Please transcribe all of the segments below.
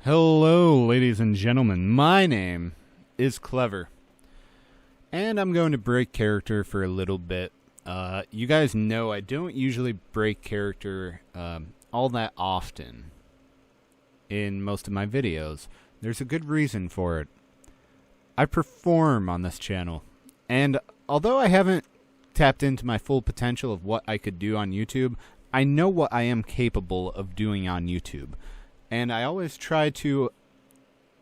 Hello, ladies and gentlemen. My name is Clevr, and I'm going to break character for a little bit. You guys know I don't usually break character all that often in most of my videos. There's a good reason for it. I perform on this channel, and although I haven't tapped into my full potential of what I could do on YouTube, I know what I am capable of doing on YouTube. And I always try to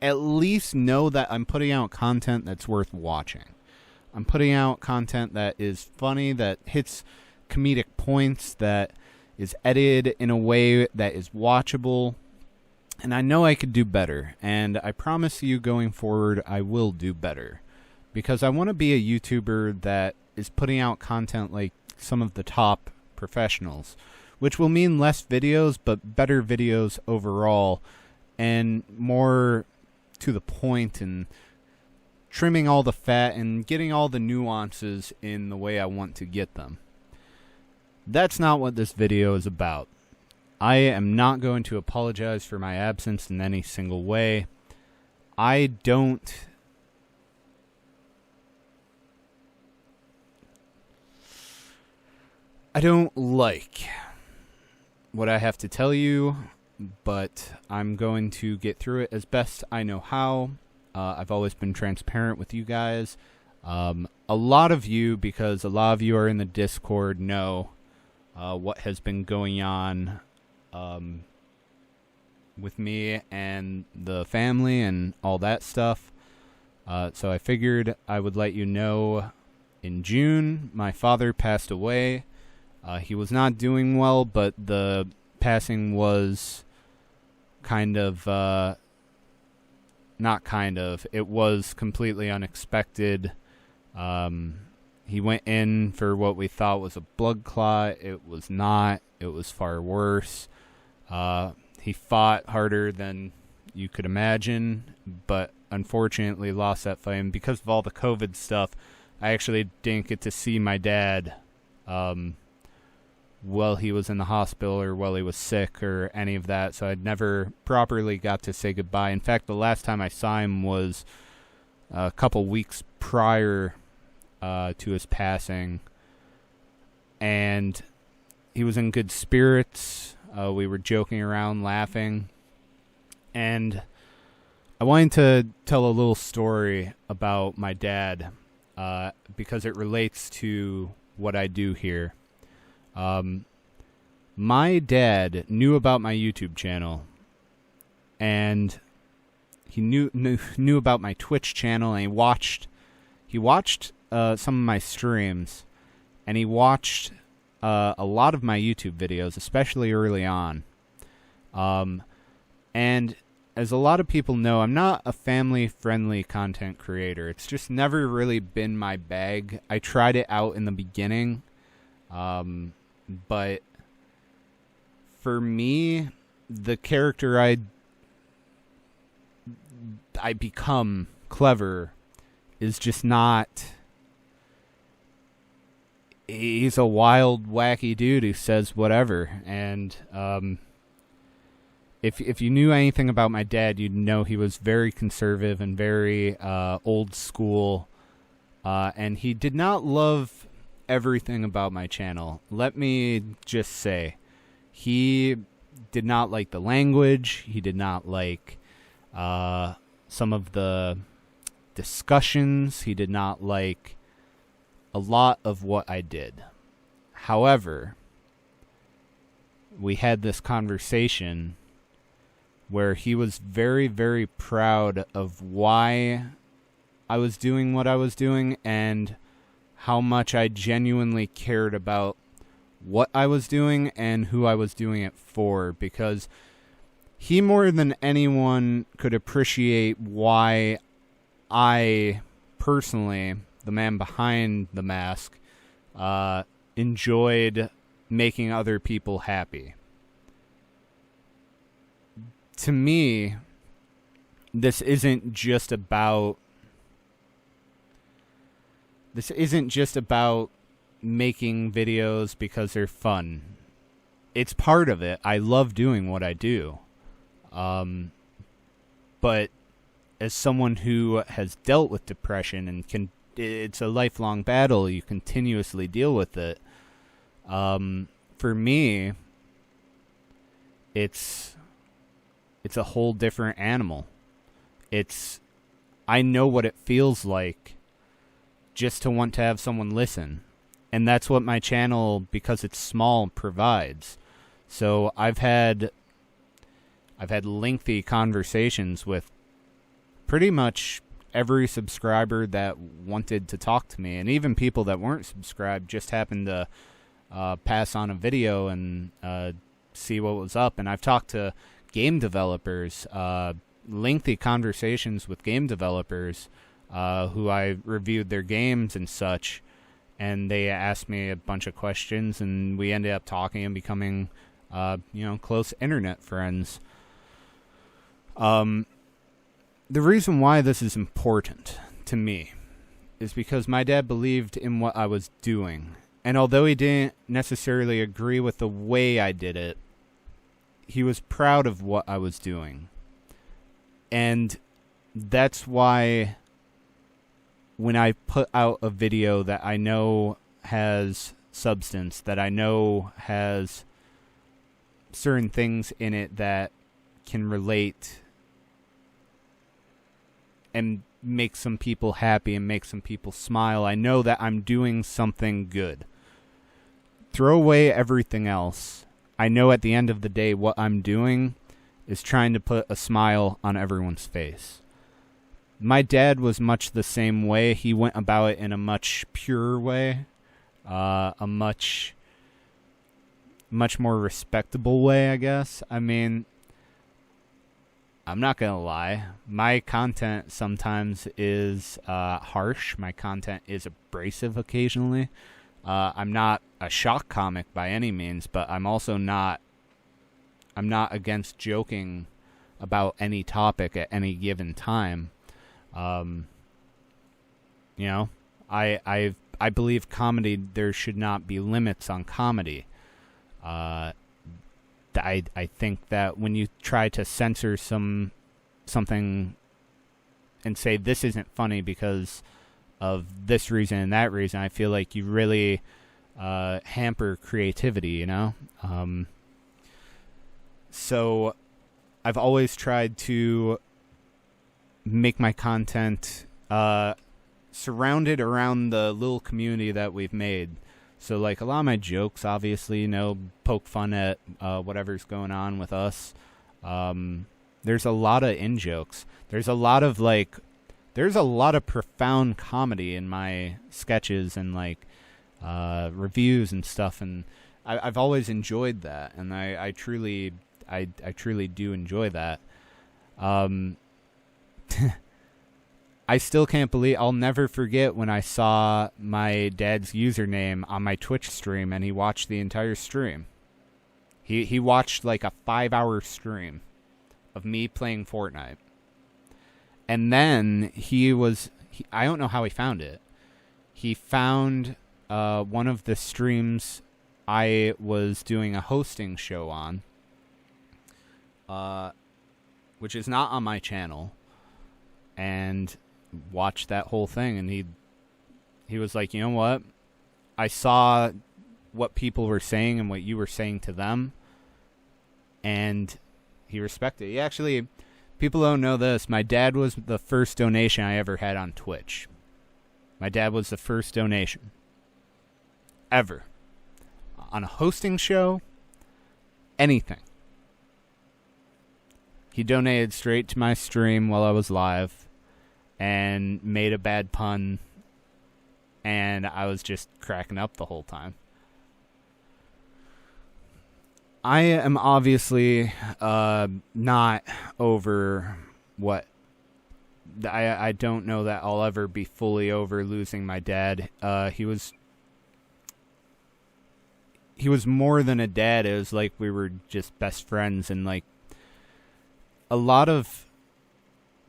at least know that I'm putting out content that's worth watching. I'm putting out content that is funny, that hits comedic points, that is edited in a way that is watchable. And I know I could do better. And I promise you going forward, I will do better. Because I want to be a YouTuber that is putting out content like some of the top professionals, which will mean less videos, but better videos overall, and more to the point, and trimming all the fat and getting all the nuances in the way I want to get them. That's not what this video is about. I am not going to apologize for my absence in any single way. I don't like what I have to tell you, but I'm going to get through it as best I know how. I've always been transparent with you guys. A lot of you, because a lot of you are in the Discord, know what has been going on with me and the family and all that stuff. So I figured I would let you know. In June, my father passed away. He was not doing well, but the passing was it was completely unexpected. He went in for what we thought was a blood clot. It was not. It was far worse. He fought harder than you could imagine, but unfortunately lost that fight. And because of all the COVID stuff, I actually didn't get to see my dad while he was in the hospital or while he was sick or any of that, so I'd never properly got to say goodbye. In fact, the last time I saw him was a couple weeks prior to his passing, and he was in good spirits. We were joking around, laughing, and I wanted to tell a little story about my dad because it relates to what I do here. My dad knew about my YouTube channel, and he knew about my Twitch channel, and he watched some of my streams, and he watched a lot of my YouTube videos, especially early on. And as a lot of people know, I'm not a family-friendly content creator. It's just never really been my bag. I tried it out in the beginning, but for me, the character I become, Clevr, is just not. He's a wild, wacky dude who says whatever. And if you knew anything about my dad, you'd know he was very conservative and very old school, and he did not love everything about my channel. Let me just say, he did not like the language. He did not like some of the discussions. He did not like a lot of what I did. However, we had this conversation where he was very, very proud of why I was doing what I was doing, and how much I genuinely cared about what I was doing and who I was doing it for, because he more than anyone could appreciate why I personally, the man behind the mask, enjoyed making other people happy. To me, this isn't just about making videos because they're fun. It's part of it. I love doing what I do. But as someone who has dealt with depression and it's a lifelong battle, you continuously deal with it. For me, it's a whole different animal. I know what it feels like just to want to have someone listen. And that's what my channel, because it's small, provides. So I've had lengthy conversations with pretty much every subscriber that wanted to talk to me, and even people that weren't subscribed just happened to pass on a video and see what was up. And I've talked to game developers, lengthy conversations with game developers who I reviewed their games and such, and they asked me a bunch of questions, and we ended up talking and becoming close internet friends. The reason why this is important to me is because my dad believed in what I was doing. And although he didn't necessarily agree with the way I did it, he was proud of what I was doing. And that's why when I put out a video that I know has substance, that I know has certain things in it that can relate and make some people happy and make some people smile, I know that I'm doing something good. Throw away everything else. I know at the end of the day what I'm doing is trying to put a smile on everyone's face. My dad was much the same way. He went about it in a much purer way, a much more respectable way, I guess. I mean, I'm not going to lie. My content sometimes is harsh. My content is abrasive occasionally. I'm not a shock comic by any means, but I'm also not against joking about any topic at any given time. I believe comedy, there should not be limits on comedy. I think that when you try to censor something and say this isn't funny because of this reason and that reason, I feel like you really hamper creativity, So I've always tried to make my content surrounded around the little community that we've made. So, like, a lot of my jokes, obviously, poke fun at whatever's going on with us. There's a lot of in-jokes. There's a lot of profound comedy in my sketches and, reviews and stuff. And I've always enjoyed that. And I truly do enjoy that. I still can't believe, I'll never forget when I saw my dad's username on my Twitch stream and he watched the entire stream. He watched like a 5-hour stream of me playing Fortnite. And then I don't know how he found it. He found one of the streams I was doing a hosting show on, which is not on my channel, and watched that whole thing, and he was like, you know what? I saw what people were saying and what you were saying to them, and he respected it. He actually, people don't know this, my dad was the first donation I ever had on Twitch. My dad was the first donation ever on a hosting show, anything. He donated straight to my stream while I was live and made a bad pun, and I was just cracking up the whole time. I am obviously not over what... I don't know that I'll ever be fully over losing my dad. He was more than a dad. It was like we were just best friends, and like a lot of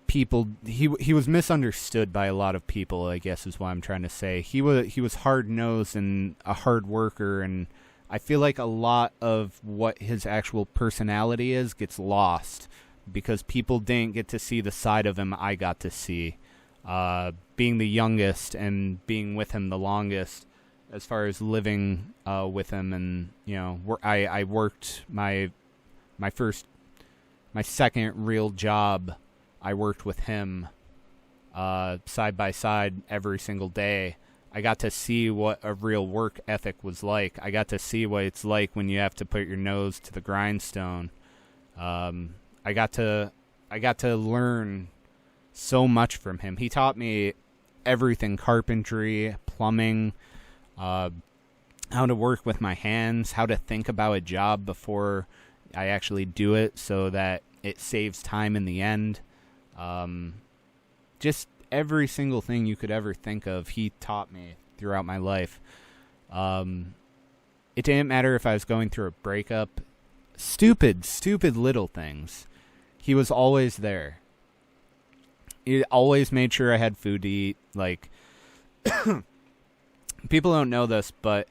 people, he was misunderstood by a lot of people, I guess is what I'm trying to say. He was hard-nosed and a hard worker, and I feel like a lot of what his actual personality is gets lost because people didn't get to see the side of him I got to see. Being the youngest and being with him the longest, as far as living with him, and I worked my second real job. I worked with him side by side every single day. I got to see what a real work ethic was like. I got to see what it's like when you have to put your nose to the grindstone. I got to learn so much from him. He taught me everything: carpentry, plumbing, how to work with my hands, how to think about a job before I actually do it so that it saves time in the end. Just every single thing you could ever think of, he taught me throughout my life. It didn't matter if I was going through a breakup. Stupid little things. He was always there. He always made sure I had food to eat. Like, people don't know this, but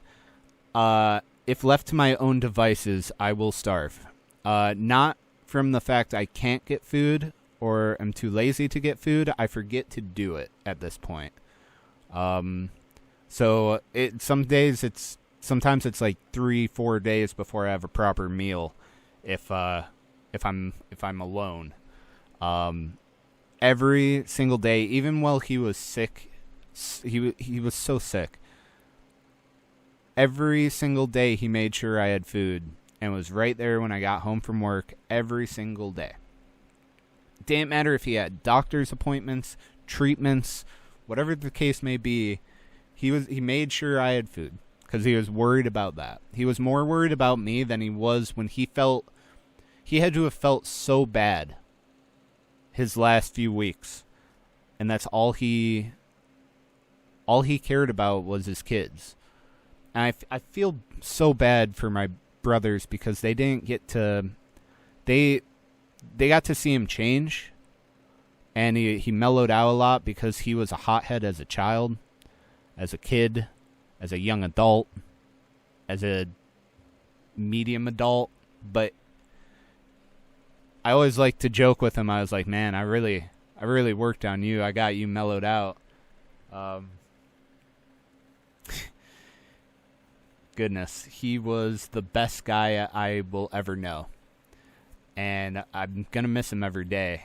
if left to my own devices, I will starve. Not from the fact I can't get food or I'm too lazy to get food. I forget to do it at this point. So sometimes it's like 3-4 days before I have a proper meal if I'm alone. Every single day, even while he was sick, he was so sick. Every single day he made sure I had food and was right there when I got home from work every single day. It didn't matter if he had doctor's appointments, treatments, whatever the case may be, he made sure I had food because he was worried about that. He was more worried about me than he was when he had to have felt so bad his last few weeks. And that's all he cared about was his kids. And I feel so bad for my brothers because they didn't get to... They got to see him change. And he mellowed out a lot because he was a hothead as a child, as a kid, as a young adult, as a medium adult. But I always like to joke with him. I was like, man, I really worked on you. I got you mellowed out. Goodness, he was the best guy I will ever know. And I'm going to miss him every day.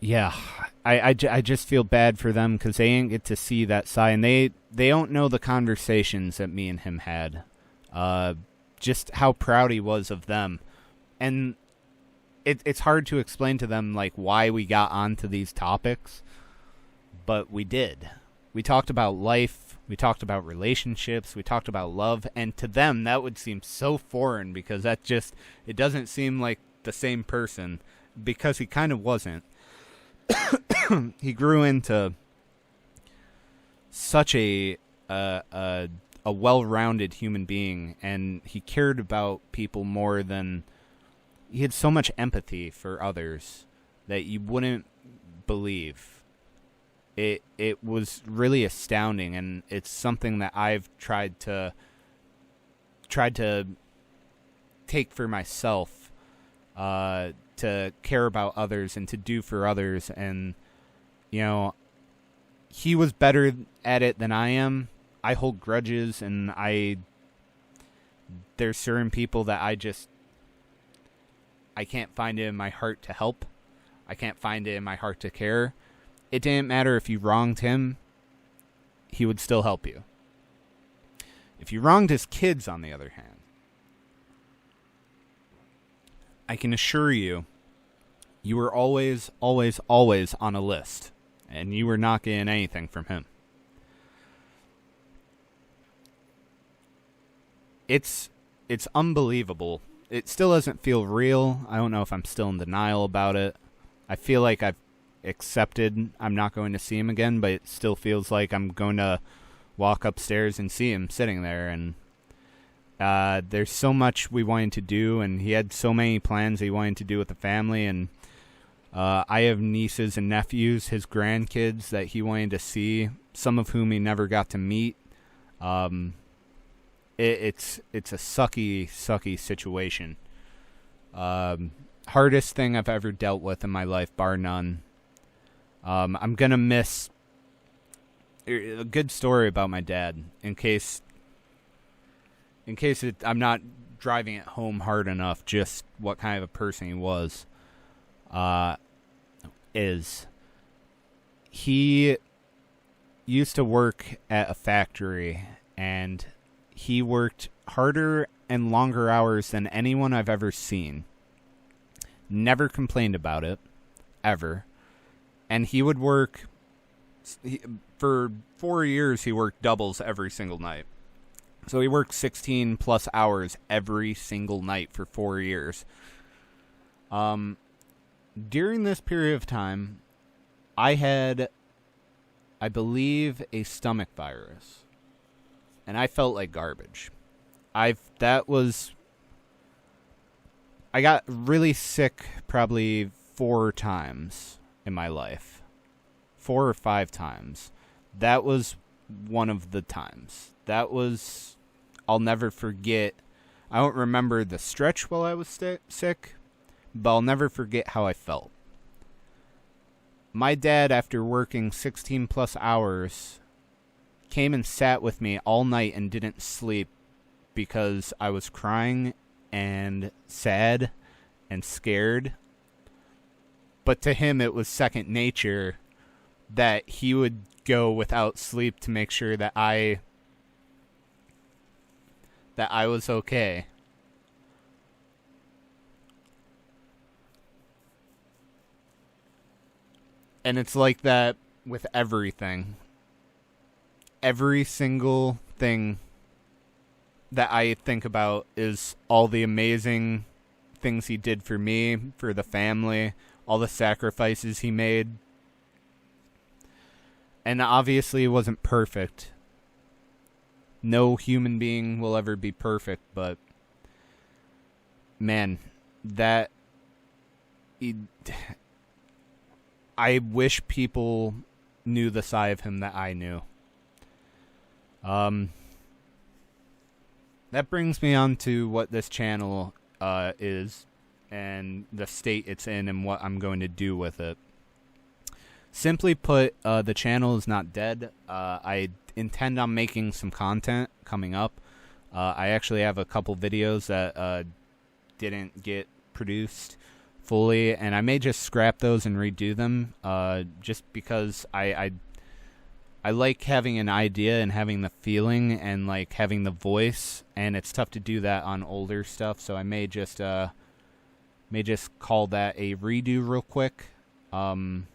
Yeah, I just feel bad for them because they didn't get to see that side, and they don't know the conversations that me and him had. Just how proud he was of them, and it's hard to explain to them like why we got onto these topics, but we did. We talked about life, we talked about relationships, we talked about love, and to them that would seem so foreign because it doesn't seem like the same person, because he kind of wasn't. He grew into such a well-rounded human being, and he cared about people more than... He had so much empathy for others that you wouldn't believe. It was really astounding, and it's something that I've tried to take for myself, to care about others and to do for others. And he was better at it than I am. I hold grudges, and there's certain people that I can't find it in my heart to help. I can't find it in my heart to care. It didn't matter if you wronged him, he would still help you. If you wronged his kids, on the other hand, I can assure you, you were always, always, always on a list, and you were not getting anything from him. It's unbelievable. It still doesn't feel real. I don't know if I'm still in denial about it. I feel like I've accepted I'm not going to see him again, but it still feels like I'm going to walk upstairs and see him sitting there. And there's so much we wanted to do, and he had so many plans he wanted to do with the family. And I have nieces and nephews, his grandkids, that he wanted to see, some of whom he never got to meet. It's a sucky situation. Hardest thing I've ever dealt with in my life, bar none. I'm gonna miss a good story about my dad in case I'm not driving it home hard enough. Just what kind of a person he was. He used to work at a factory, and he worked harder and longer hours than anyone I've ever seen. Never complained about it, ever. And he would work, for 4 years he worked doubles every single night. So he worked 16 plus hours every single night for 4 years. During this period of time, I had, I believe, a stomach virus. And I felt like garbage. I got really sick probably 4 times in my life. 4 or 5 times. That was one of the times. I'll never forget. I don't remember the stretch while I was sick, but I'll never forget how I felt. My dad, after working 16 plus hours, came and sat with me all night and didn't sleep because I was crying and sad and scared. But to him, it was second nature that he would go without sleep to make sure that I was okay. And it's like that with everything. Every single thing that I think about is all the amazing things he did for me, for the family, all the sacrifices he made. And obviously it wasn't perfect. No human being will ever be perfect, but man, I wish people knew the side of him that I knew. That brings me on to what this channel is and the state it's in and what I'm going to do with it. Simply put, the channel is not dead. I intend on making some content coming up. I actually have a couple videos that didn't get produced fully, and I may just scrap those and redo them, just because I like having an idea and having the feeling and like having the voice, and it's tough to do that on older stuff, so I may just call that a redo real quick. They're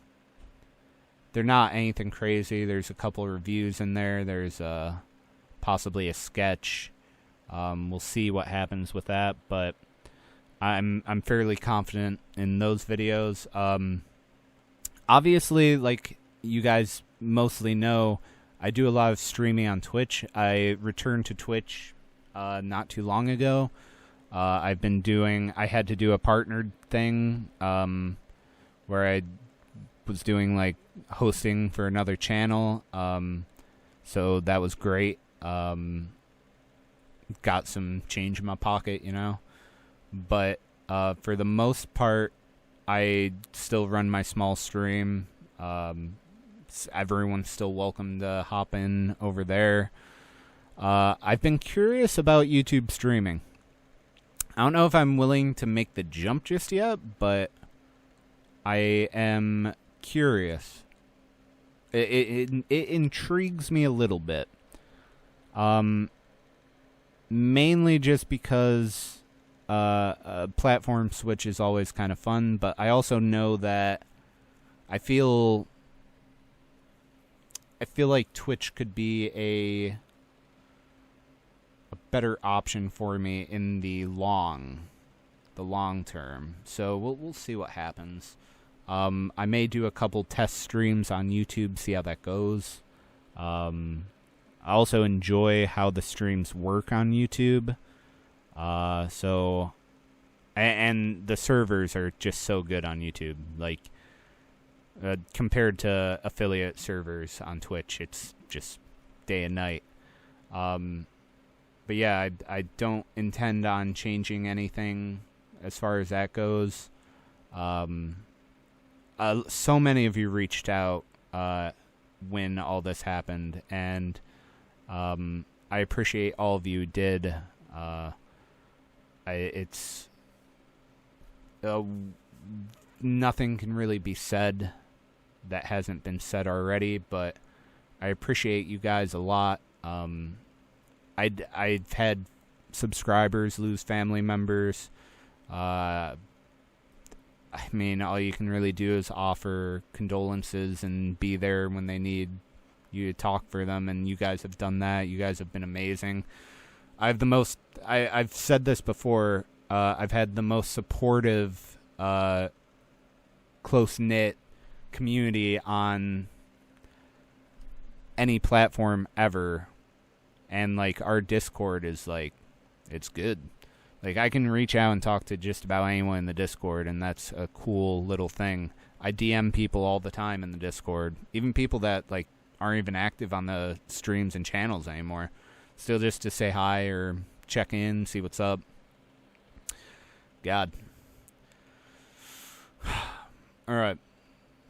not anything crazy. There's a couple reviews in there. There's possibly a sketch. We'll see what happens with that, but I'm fairly confident in those videos. Obviously, like you guys mostly know, I do a lot of streaming on Twitch. I returned to Twitch not too long ago. I had to do a partnered thing where I was doing like hosting for another channel, so that was great. Got some change in my pocket, you know, but for the most part I still run my small stream. Everyone's still welcome to hop in over there. I've been curious about YouTube streaming. I don't know if I'm willing to make the jump just yet, but I am curious. It intrigues me a little bit. Mainly just because platform switch is always kind of fun, but I also know that I feel like Twitch could be a better option for me in the long term. So we'll see what happens. I may do a couple test streams on YouTube, see how that goes. I also enjoy how the streams work on YouTube. And the servers are just so good on YouTube. Like, compared to affiliate servers on Twitch, it's just day and night. But yeah, I don't intend on changing anything as far as that goes. So many of you reached out when all this happened, and I appreciate all of you who did. It's nothing can really be said that hasn't been said already, but I appreciate you guys a lot. I've had subscribers lose family members. I mean, all you can really do is offer condolences and be there when they need you to talk for them, and you guys have done that. You guys have been amazing. I've said this before, I've had the most supportive, close-knit community on any platform ever. And, like, our Discord is, like, it's good. Like, I can reach out and talk to just about anyone in the Discord, and that's a cool little thing. I DM people all the time in the Discord. Even people that, like, aren't even active on the streams and channels anymore. Still just to say hi or check in, see what's up. God. Alright.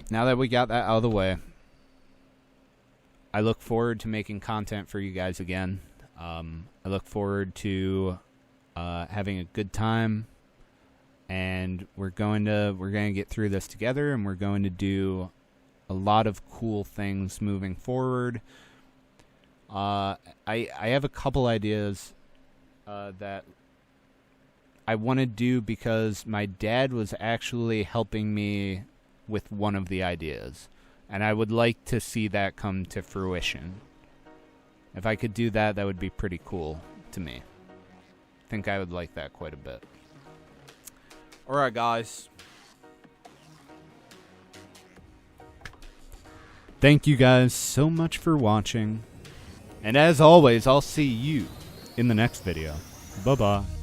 Now that we got that out of the way, I look forward to making content for you guys again. I look forward to having a good time, and we're going to get through this together, and we're going to do a lot of cool things moving forward. I have a couple ideas that I want to do because my dad was actually helping me with one of the ideas. And I would like to see that come to fruition. If I could do that, that would be pretty cool to me. I think I would like that quite a bit. Alright, guys. Thank you guys so much for watching. And as always, I'll see you in the next video. Bye-bye.